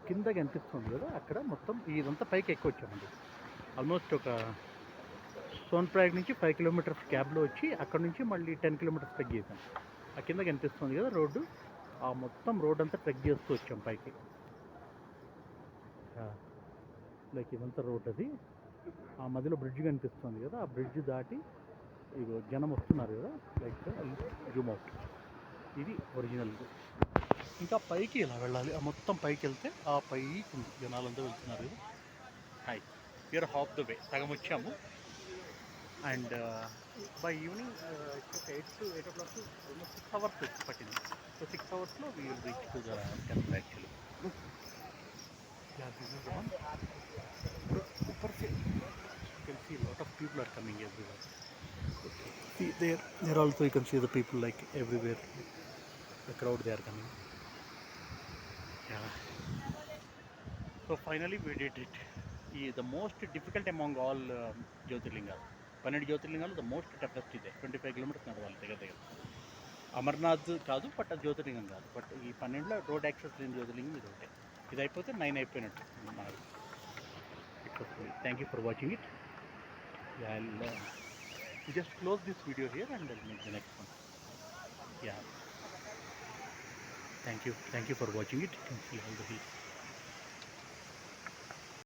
కింద కనిపిస్తుంది కదా, అక్కడ మొత్తం ఇదంతా పైకి ఎక్కువ వచ్చామండి. ఆల్మోస్ట్ ఒక సోన్ప్రయాగ్ నుంచి 5 కిలోమీటర్స్ క్యాబ్లో వచ్చి అక్కడ నుంచి మళ్ళీ 10 కిలోమీటర్స్ ట్రెక్ చేసాం. ఆ కింద కనిపిస్తుంది కదా రోడ్డు, ఆ మొత్తం రోడ్ అంతా ట్రెక్ చేస్తూ వచ్చాం పైకి. లైక్ ఇదంతా రోడ్ అది. ఆ మధ్యలో బ్రిడ్జ్ కనిపిస్తుంది కదా, ఆ బ్రిడ్జ్ దాటి ఇగో జనం వస్తున్నారు కదా, లైక్ జూమ్ అవుట్. ఇది ఒరిజినల్. ఇంకా పైకి ఇలా వెళ్ళాలి, ఆ మొత్తం పైకి వెళ్తే ఆ పైకి ఉంది, జనాలంతా వెళ్తున్నారు కదా. Hi, we are half the way, సగం వచ్చాము. And by evening it's 8 o'clock almost 6 hours పట్టింది. So 6 hours we will reach to the temple actually. This is the one. ऊपर से you can see a lot of people are coming everywhere. See there also you can see the people like everywhere, the crowd they are coming. Yeah. So finally we did it. The most difficult among all Jyotirlingas. 12 జ్యోతిర్లింగాలు the most toughest ఇదే. 25 kilometers నడవాలి దగ్గర దగ్గర. అమర్నాథ్ కాదు, but అది జ్యోతిర్లింగం కాదు. But ఈ 12లో రోడ్ యాక్సెస్ లేని జ్యోతిర్లింగం ఇది ఒకటే. ఇది అయిపోతే 9 అయిపోయినట్టు మనకు. Thank you for watching it. Yeah, I'll just close this video here and I'll make the next one. Yeah. Thank you for watching it. You can see all the hills.